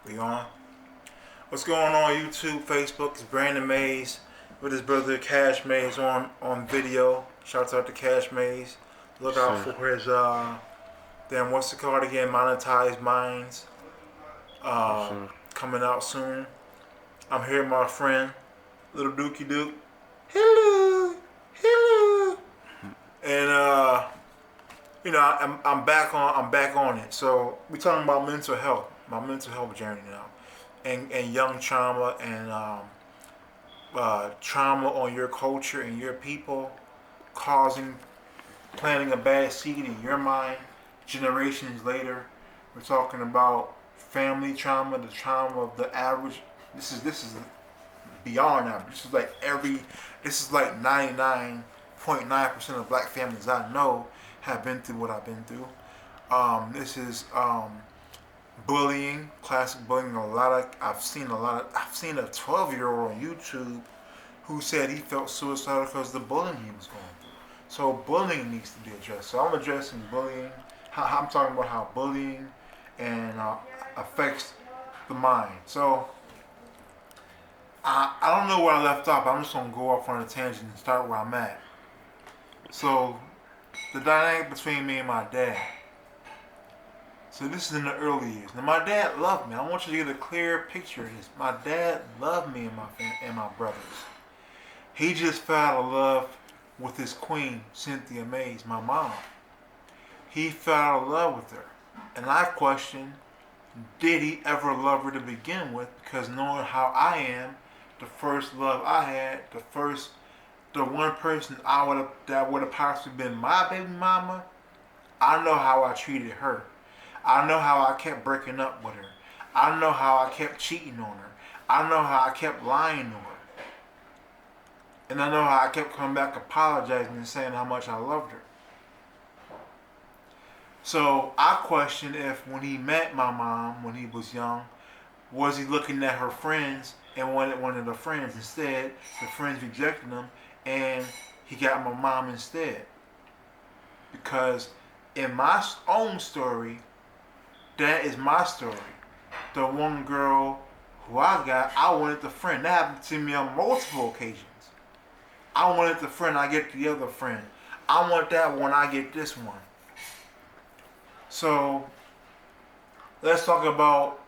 We on? What's going on YouTube, Facebook? It's Brandon Mays with his brother Cash Mays on video. Shouts out to Cash Mays. Look out for his what's it called again? Monetized Minds. Coming out soon. I'm here with my friend, Little Dookie Duke. Hello, hello. And I'm back on it. So we talking about mental health, my mental health journey now, and young trauma and trauma on your culture and your people, planting a bad seed in your mind. Generations later, we're talking about family trauma, the trauma of the average. This is beyond average. This is like 99.9% of black families I know have been through what I've been through. This is bullying, classic bullying. I've seen a 12-year-old on YouTube who said he felt suicidal because of the bullying he was going through. So bullying needs to be addressed. So I'm addressing bullying. I'm talking about how bullying and affects the mind. So I don't know where I left off. I'm just gonna go off on a tangent and start where I'm at. So the dynamic between me and my dad. So this is in the early years. Now my dad loved me. I want you to get a clear picture of this. My dad loved me and my brothers. He just fell out of love with his queen, Cynthia Mays, my mom. He fell out of love with her. And I question, did he ever love her to begin with? Because knowing how I am, the first love I had, the one person that would have possibly been my baby mama, I know how I treated her. I know how I kept breaking up with her. I know how I kept cheating on her. I know how I kept lying to her. And I know how I kept coming back apologizing and saying how much I loved her. So I question if when he met my mom when he was young, was he looking at her friends and wanted one of the friends instead? The friends rejected him and he got my mom instead. Because in my own story, that is my story. The one girl who I wanted the friend. That happened to me on multiple occasions. I wanted the friend, I get the other friend. I want that one, I get this one. So let's talk about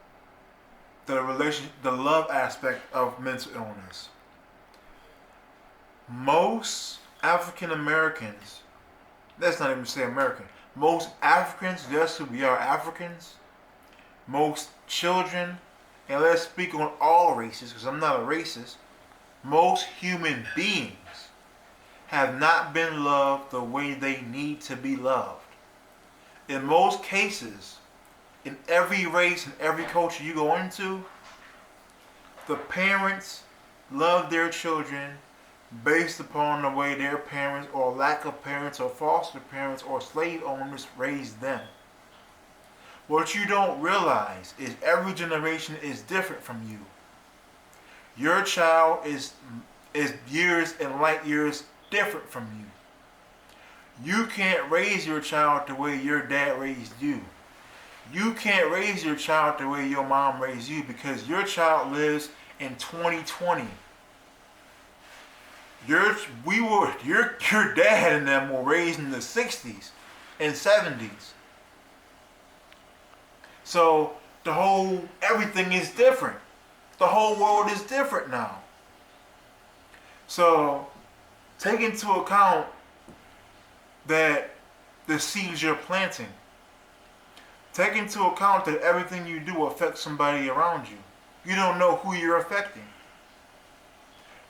the love aspect of mental illness. Most African Americans, let's not even say American, most Africans, yes, we are Africans, most children, and let's speak on all races because I'm not a racist, most human beings have not been loved the way they need to be loved. In most cases, in every race and every culture you go into, the parents love their children based upon the way their parents or lack of parents or foster parents or slave owners raised them. What you don't realize is every generation is different from you. Your child is years and light years different from you. You can't raise your child the way your dad raised you. You can't raise your child the way your mom raised you because your child lives in 2020. Your dad and them were raised in the 60s and 70s. So everything is different. The whole world is different now. So take into account that the seeds you're planting. Take into account that everything you do affects somebody around you. You don't know who you're affecting.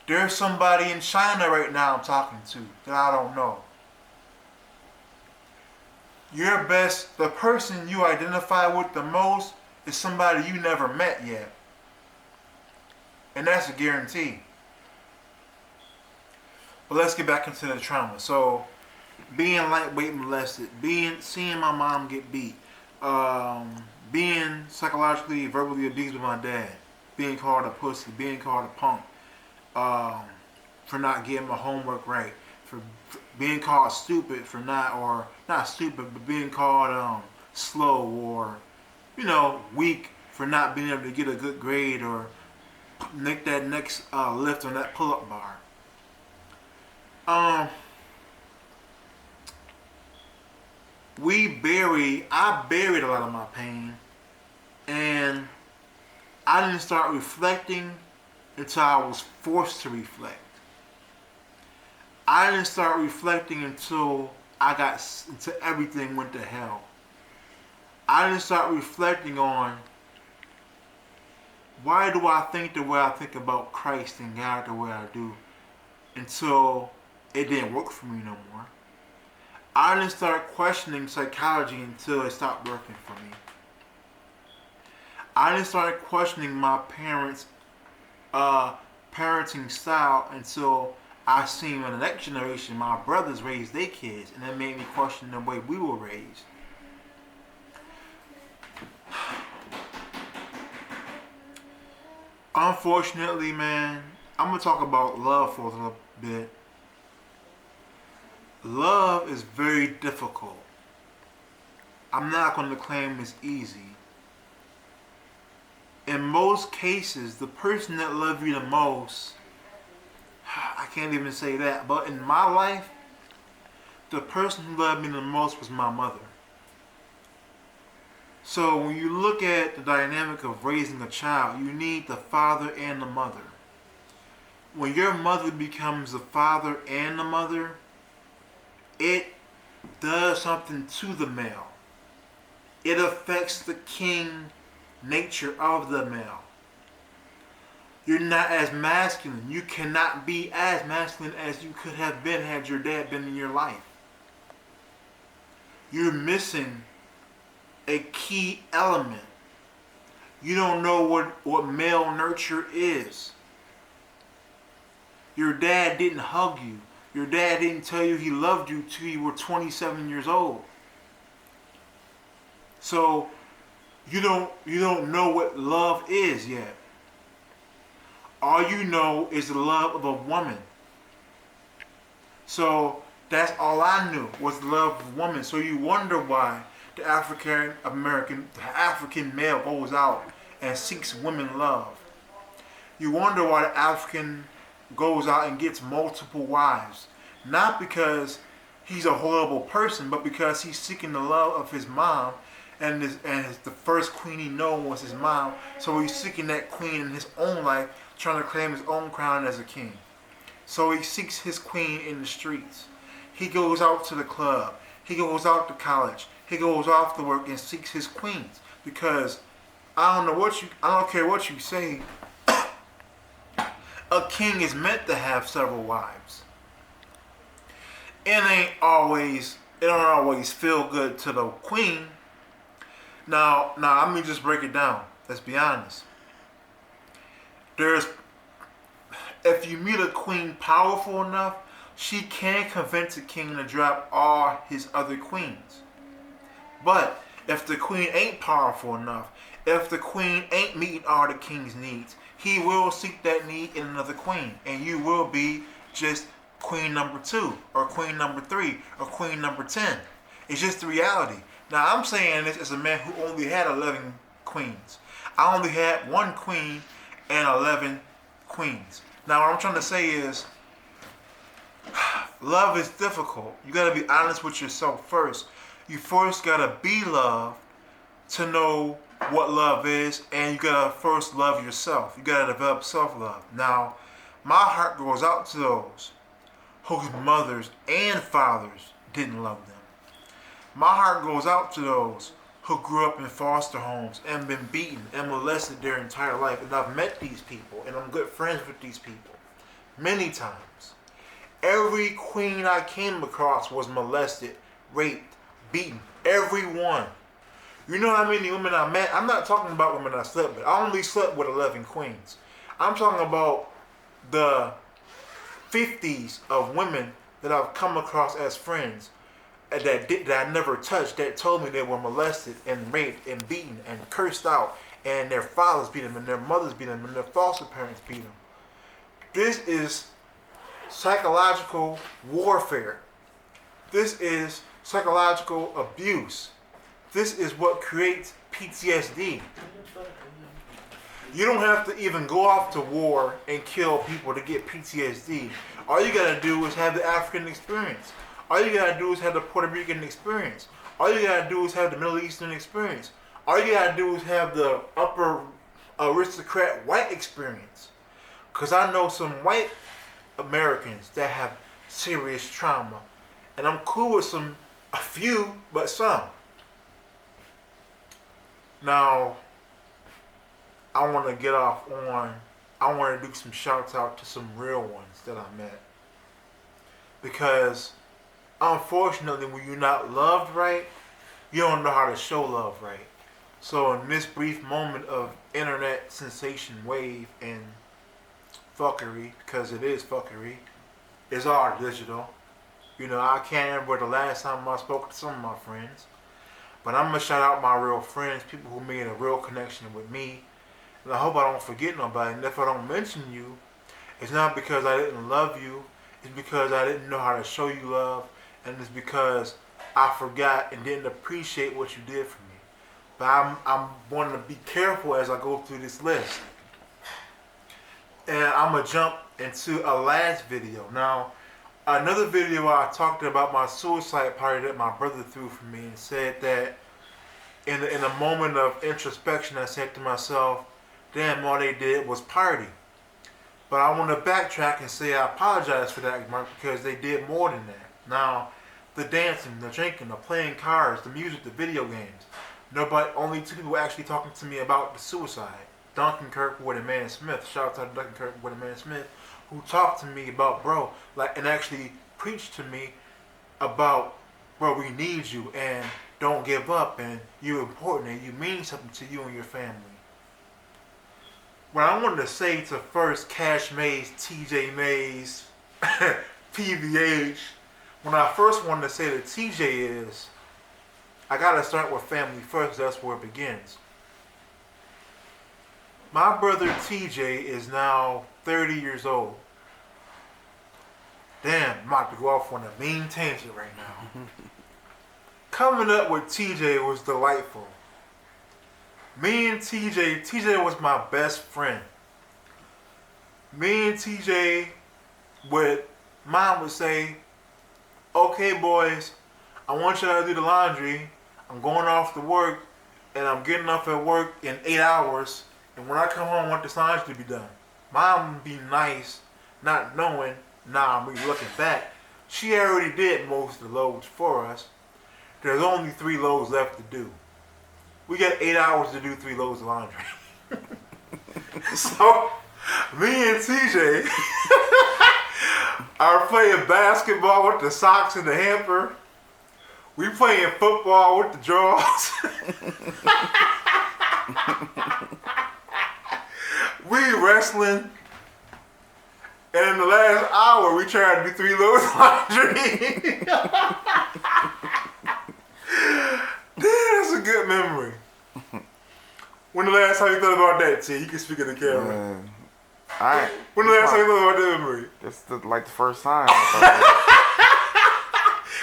There's somebody in China right now I'm talking to that I don't know. The person you identify with the most is somebody you never met yet. And that's a guarantee. But let's get back into the trauma. So, being lightweight molested, seeing my mom get beat, being psychologically, verbally abused by my dad, being called a pussy, being called a punk, for not getting my homework right, for being called stupid not stupid, but being called slow or weak for not being able to get a good grade or make that next lift on that pull-up bar. I buried a lot of my pain, and I didn't start reflecting until I was forced to reflect. I didn't start reflecting until everything went to hell. I didn't start reflecting on why do I think the way I think about Christ and God the way I do until it didn't work for me no more. I didn't start questioning psychology until it stopped working for me. I didn't start questioning my parents' parenting style until I seen in the next generation my brothers raise their kids, and that made me question the way we were raised. Unfortunately, man, I'm going to talk about love for a little bit. Love is very difficult. I'm not going to claim it's easy. In most cases, the person that loves you the most, I can't even say that, but in my life, the person who loved me the most was my mother. So when you look at the dynamic of raising a child, you need the father and the mother. When your mother becomes the father and the mother, it does something to the male. It affects the king nature of the male. You're not as masculine. You cannot be as masculine as you could have been had your dad been in your life. You're missing a key element. You don't know what male nurture is. Your dad didn't hug you. Your dad didn't tell you he loved you till you were 27 years old. So you don't know what love is yet. All you know is the love of a woman. So that's all I knew was the love of a woman. So you wonder why the African male goes out and seeks women love. You wonder why the African goes out and gets multiple wives. Not because he's a horrible person, but because he's seeking the love of his mom, and the first queen he knows was his mom. So he's seeking that queen in his own life, trying to claim his own crown as a king. So he seeks his queen in the streets. He goes out to the club. He goes out to college. He goes off to work and seeks his queens, because I don't care what you say. A king is meant to have several wives. It don't always feel good to the queen. Now let me just break it down. Let's be honest. If you meet a queen powerful enough, she can convince a king to drop all his other queens. But if the queen ain't powerful enough, if the queen ain't meeting all the king's needs, he will seek that need in another queen, and you will be just queen number 2 or queen number 3 or queen number 10. It's just the reality. Now I'm saying this as a man who only had 11 queens. I only had 1 queen and 11 queens. Now what I'm trying to say is, love is difficult. You gotta be honest with yourself first. You first gotta be loved to know what love is, and you gotta first love yourself. You gotta develop self-love. Now, my heart goes out to those whose mothers and fathers didn't love them. My heart goes out to those who grew up in foster homes and been beaten and molested their entire life. And I've met these people, and I'm good friends with these people many times. Every queen I came across was molested, raped, beaten. Every one. You know how many women I met? I'm not talking about women I slept with. I only slept with 11 queens. I'm talking about the 50s of women that I've come across as friends that I never touched, that told me they were molested and raped and beaten and cursed out, and their fathers beat them and their mothers beat them and their foster parents beat them. This is psychological warfare. This is psychological abuse. This is what creates PTSD. You don't have to even go off to war and kill people to get PTSD. All you gotta do is have the African experience. All you gotta do is have the Puerto Rican experience. All you gotta do is have the Middle Eastern experience. All you gotta do is have the upper aristocrat white experience. Cause I know some white Americans that have serious trauma. And I'm cool with a few, but some. Now, I want to get off on, I want to do some shouts out to some real ones that I met. Because, unfortunately, when you're not loved right, you don't know how to show love right. So in this brief moment of internet sensation wave and fuckery, because it is fuckery, it's all digital. You know, I can't remember the last time I spoke to some of my friends. But I'm going to shout out my real friends, people who made a real connection with me. And I hope I don't forget nobody. And if I don't mention you, it's not because I didn't love you. It's because I didn't know how to show you love. And it's because I forgot and didn't appreciate what you did for me. But I'm wanting to be careful as I go through this list. And I'm going to jump into a last video. Now, another video I talked about my suicide party that my brother threw for me and said that in a moment of introspection I said to myself, damn, all they did was party. But I want to backtrack and say I apologize for that, Mark, because they did more than that. Now, the dancing, the drinking, the playing cards, the music, the video games. Only two people actually talking to me about the suicide. Duncan Kirkwood and Manny Smith. Shout out to Duncan Kirkwood and Manny Smith, who talked to me about, bro, and actually preached to me about, bro, we need you and don't give up and you're important and you mean something to you and your family. What I wanted to say to first Cash Mays, TJ Mays, PVH, when I first wanted to say to TJ is, I gotta start with family first, that's where it begins. My brother TJ is now 30 years old. Damn, I'm about to go off on a mean tangent right now. Coming up with TJ was delightful. Me and TJ was my best friend. Me and TJ Mom would say, okay boys, I want y'all to do the laundry. I'm going off to work and I'm getting off at work in 8 hours. And when I come home, I want this laundry to be done. Mom would be nice, not knowing, me looking back, she already did most of the loads for us. There's only 3 loads left to do. We got 8 hours to do 3 loads of laundry. So, me and TJ are playing basketball with the socks in the hamper. We playing football with the drawers. We wrestling. And in the last hour, we tried to do 3 loads of laundry. That's a good memory. When the last time you thought about that, T? You can speak in the camera. When the last time you thought about that memory? That's the first time.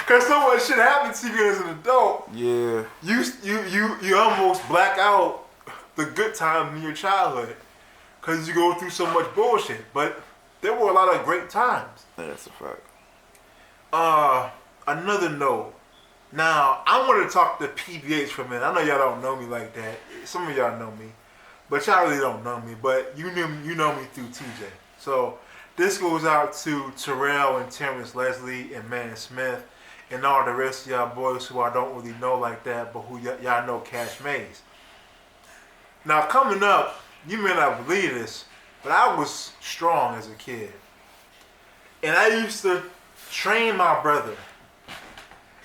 Cause so much shit happened to you as an adult. Yeah. You almost black out the good times in your childhood. Cause you go through so much bullshit. But there were a lot of great times. Yeah, that's a fact. Another note. Now, I want to talk to PBH for a minute. I know y'all don't know me like that. Some of y'all know me. But y'all really don't know me. But you know me through TJ. So, this goes out to Terrell and Terrence Leslie and Manny Smith and all the rest of y'all boys who I don't really know like that, but who y'all know Cash Mays. Now, coming up, you may not believe this, but I was strong as a kid. And I used to train my brother.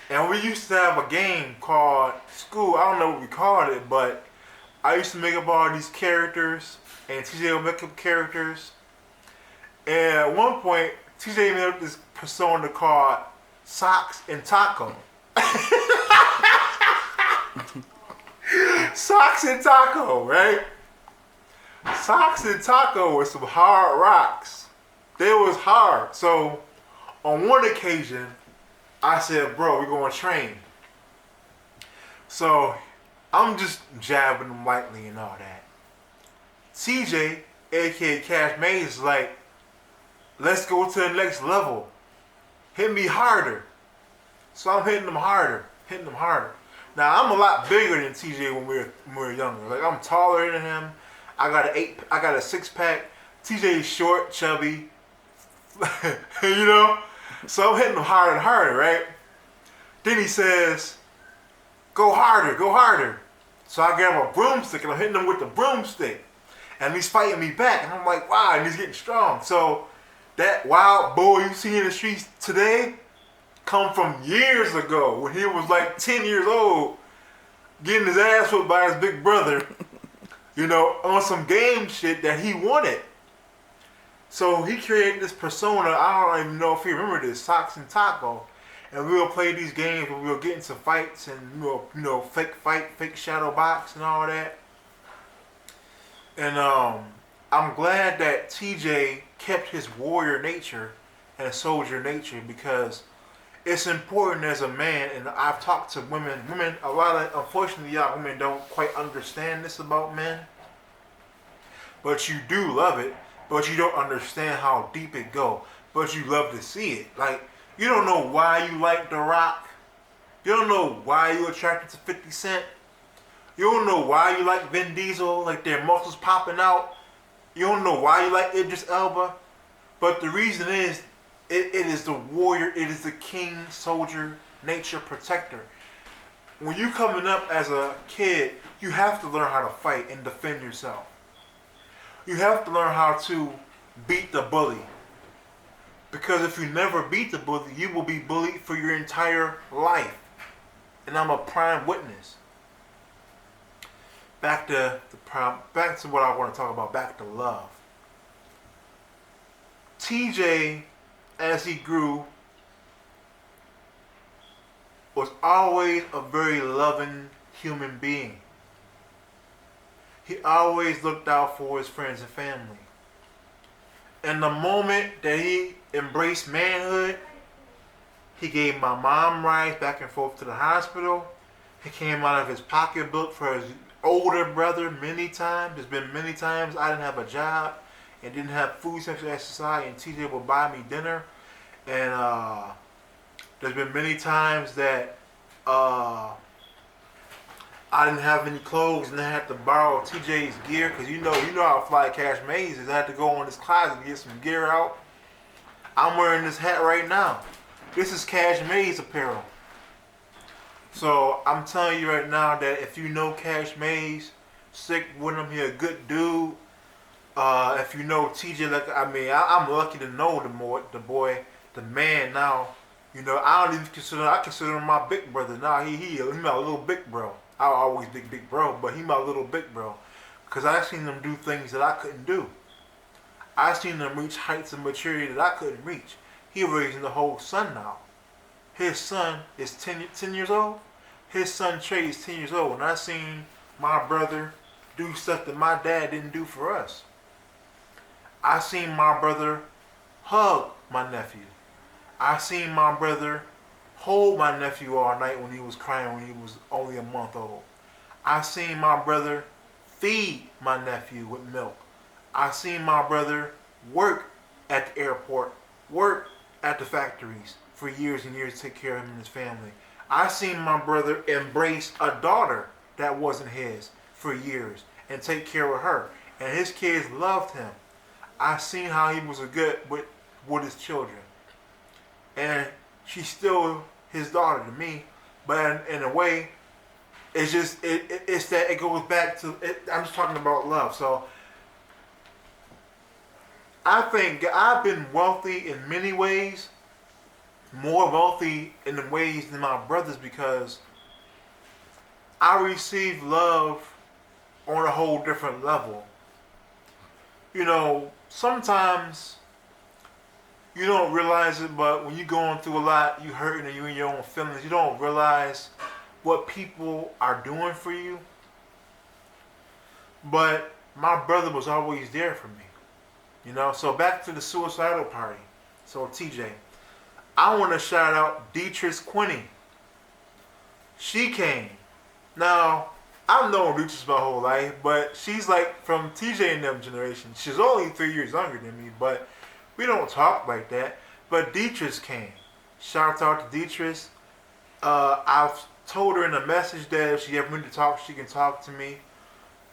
And we used to have a game called School. I don't know what we called it, but I used to make up all these characters, and TJ would make up characters. And at one point, TJ made up this persona called Socks and Taco. Socks and Taco, right? Socks and Taco were some hard rocks. They was hard. So, on one occasion, I said, bro, we're going to train. So, I'm just jabbing him lightly and all that. TJ, aka Cash Maze, is like, let's go to the next level. Hit me harder. So I'm hitting him harder. Now I'm a lot bigger than TJ when we were younger. Like I'm taller than him. I got a 6-pack. TJ is short, chubby. You know? So I'm hitting him harder and harder, right? Then he says, go harder. So I grab a broomstick and I'm hitting him with the broomstick. And he's fighting me back. And I'm like, wow, and he's getting strong. So that wild boy you see in the streets today come from years ago when he was like 10 years old, getting his ass whipped by his big brother, you know, on some game shit that he wanted. So he created this persona. I don't even know if you remember this, Socks and Taco. And we will play these games where we'll get into fights and we'll fake fight, fake shadow box and all that. And I'm glad that TJ kept his warrior nature and soldier nature because it's important as a man. And I've talked to women, unfortunately, y'all women don't quite understand this about men. But you do love it, but you don't understand how deep it go. But you love to see it. Like, you don't know why you like The Rock. You don't know why you're attracted to 50 Cent. You don't know why you like Vin Diesel, like their muscles popping out. You don't know why you like Idris Elba. But the reason is, it is the warrior, it is the king, soldier, nature protector. When you coming up as a kid, you have to learn how to fight and defend yourself. You have to learn how to beat the bully. Because if you never beat the bully, you will be bullied for your entire life. And I'm a prime witness. Back to what I want to talk about, back to love. TJ, as he grew, was always a very loving human being. He always looked out for his friends and family. And the moment that he embraced manhood, he gave my mom rides back and forth to the hospital. He came out of his pocketbook for his older brother many times. There's been many times I didn't have a job and didn't have food stamps at SSI, and TJ would buy me dinner. And there's been many times that I didn't have any clothes and I had to borrow TJ's gear because you know how fly Cash Maze is. I had to go in this closet to get some gear out. I'm wearing this hat right now. This is Cash Maze apparel. So I'm telling you right now that if you know Cash Maze, stick with him. He a good dude. If you know TJ, I'm lucky to know the boy, the man now. You know, I consider him my big brother now. He my little big bro. I always big bro, but he my little big bro. Because I seen him do things that I couldn't do. I seen him reach heights of maturity that I couldn't reach. He raising the whole son now. His son is 10 years old. His son Trey is 10 years old. And I seen my brother do stuff that my dad didn't do for us. I seen my brother hug my nephew. I seen my brother hold my nephew all night when he was crying when he was only a month old. I seen my brother feed my nephew with milk. I seen my brother work at the airport, work at the factories for years and years to take care of him and his family. I seen my brother embrace a daughter that wasn't his for years and take care of her. And his kids loved him. I seen how he was a good with his children. And she's still his daughter to me. But in a way, it's just, it's that it goes back to, I'm just talking about love. So I think I've been wealthy in many ways, more wealthy in the ways than my brothers, because I receive love on a whole different level. You know, sometimes you don't realize it, but when you're going through a lot, you hurting and you in your own feelings, you don't realize what people are doing for you. But my brother was always there for me. You know, so back to the suicidal party. So TJ, I want to shout out Dietrich Quinney. She came. Now, I've known Lucius my whole life, but she's like from TJ and them generation. She's only 3 years younger than me, but we don't talk like that. But Deatrice came. Shout out to Deatrice. I've told her in a message that if she ever needs to talk, she can talk to me.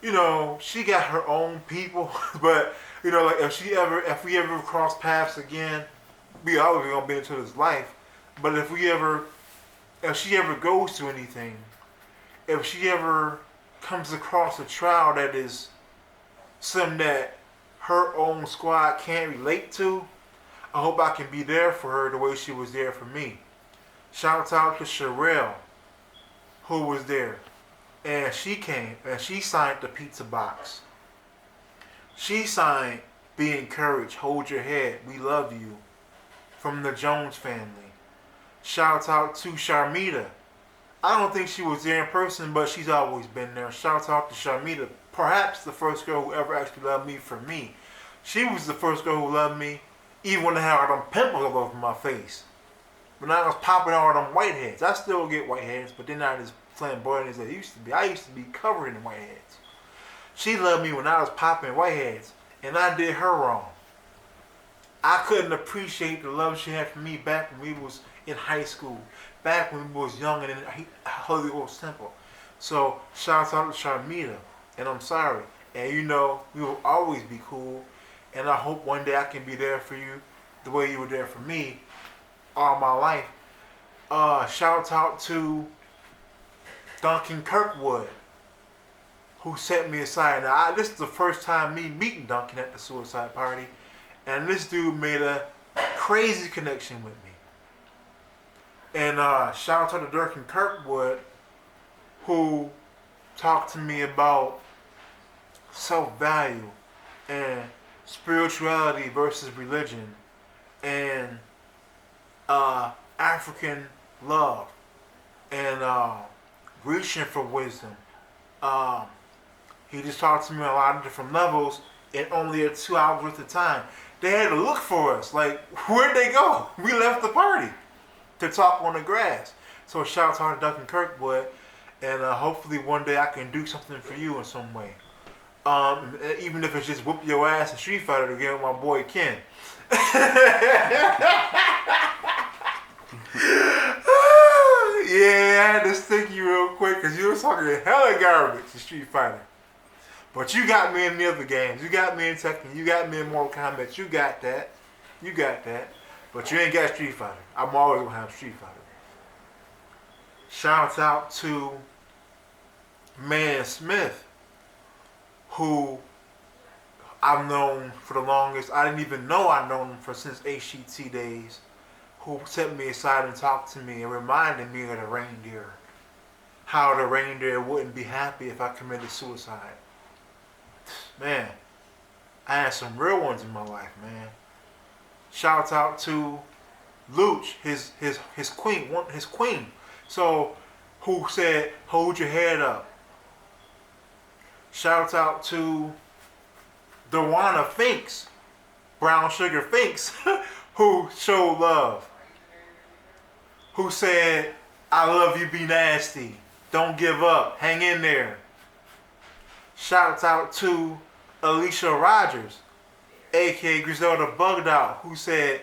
You know, she got her own people, but you know, like if we ever cross paths again, we always gonna be into this life. But if she ever goes to anything, if she ever comes across a trial that is something that her own squad can't relate to, I hope I can be there for her the way she was there for me. Shout out to Sherelle, who was there. And she came and she signed the pizza box. She signed Be Encouraged, Hold Your Head, We Love You from the Jones family. Shout out to Sharmita. I don't think she was there in person, but she's always been there. Shout out to Sharmita, perhaps the first girl who ever actually loved me for me. She was the first girl who loved me, even when I had all them pimples all over my face. When I was popping all them whiteheads. I still get whiteheads, but they're not as flamboyant as they used to be. I used to be covered in whiteheads. She loved me when I was popping whiteheads, and I did her wrong. I couldn't appreciate the love she had for me back when we was in high school, back when we was young and in Holy Ghost Temple. So shout out to Sharmita, and I'm sorry. And you know, we will always be cool, and I hope one day I can be there for you the way you were there for me all my life. Shout out to Duncan Kirkwood, who set me aside. Now, this is the first time me meeting Duncan at the suicide party, and this dude made a crazy connection with me. And shout out to Duncan Kirkwood, who talked to me about self-value and spirituality versus religion and African love and reaching for wisdom. He just talked to me on a lot of different levels in only a 2 hours worth of time. They had to look for us. Like, where'd they go? We left the party to talk on the grass. So shout out to Duncan Kirkwood, and hopefully one day I can do something for you in some way. Even if it's just whoop your ass in Street Fighter to get with my boy Ken. Yeah, I had to stick you real quick because you were talking hella garbage in Street Fighter. But you got me in the other games. You got me in Tekken. You got me in Mortal Kombat. You got that. You got that. But you ain't got Street Fighter. I'm always going to have Street Fighter. Shout out to Man Smith, who I've known for the longest. I didn't even know I've known him since HGT days. Who set me aside and talked to me and reminded me of the reindeer. How the reindeer wouldn't be happy if I committed suicide. Man, I had some real ones in my life, man. Shout out to Luch, his queen. So, who said, hold your head up. Shout out to Dewana Finks, Brown Sugar Finks, who showed love. Who said, I love you, be nasty. Don't give up. Hang in there. Shout out to Alicia Rogers, a.k.a. Griselda Bugged Out, who said,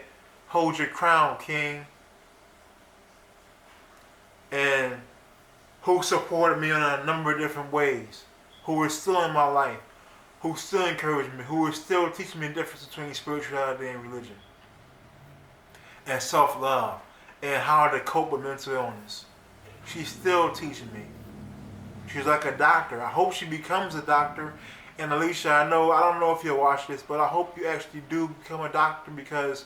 hold your crown, king. And who supported me in a number of different ways. Who is still in my life. Who still encouraged me. Who is still teaching me the difference between spirituality and religion. And self-love. And how to cope with mental illness. She's still teaching me. She's like a doctor. I hope she becomes a doctor. And Alicia, I don't know if you'll watch this, but I hope you actually do become a doctor, because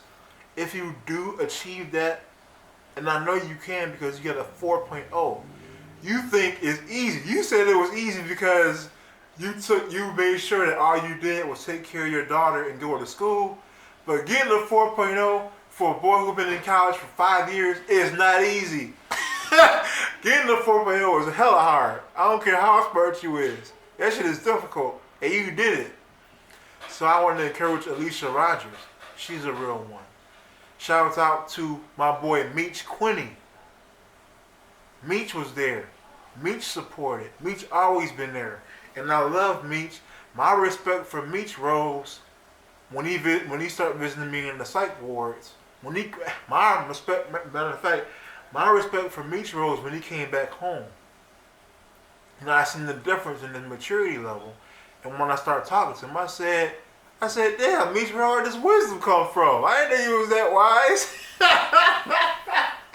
if you do achieve that, and I know you can because you get a 4.0, you think it's easy. You said it was easy because you made sure that all you did was take care of your daughter and go to school. But getting a 4.0 for a boy who's been in college for 5 years is not easy. Getting a 4.0 is hella hard. I don't care how smart you is. That shit is difficult, and you did it. So I want to encourage Alicia Rogers. She's a real one. Shout out to my boy Meech Quinney. Meech was there. Meech supported. Meech always been there, and I love Meech. My respect for Meech rose when he started visiting me in the psych wards. My respect, matter of fact, my respect for Meech rose when he came back home. And I seen the difference in the maturity level. And when I started talking to him, I said, damn, Meech, where did this wisdom come from? I didn't know you was that wise.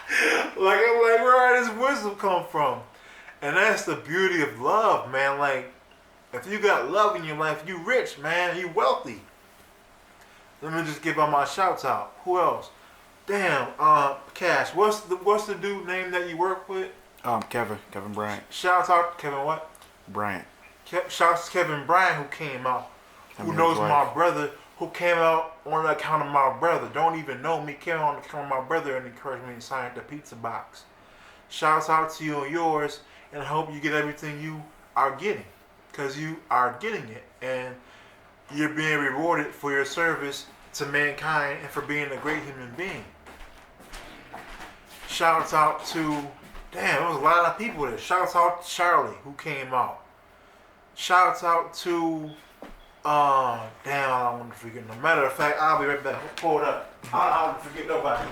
I'm like, where did this wisdom come from? And that's the beauty of love, man. Like, if you got love in your life, you rich, man. You wealthy. Let me just give out my shouts out. Who else? Damn, Cash. What's the dude name that you work with? Kevin Bryant. Shouts out Kevin what? Bryant. Shouts to Kevin Bryant who came out. Him Who and knows his wife. my brother? Who came out on the account of my brother? Don't even know me. Came out on the account of my brother and encouraged me to sign the pizza box. Shouts out to you and yours, and I hope you get everything you are getting, because you are getting it, and you're being rewarded for your service to mankind and for being a great human being. Shouts out to, damn, there was a lot of people there. Shouts out to Charlie who came out. Shouts out to, damn, I don't want to forget. No matter of fact, I'll be right back. Hold up. I don't want to forget nobody.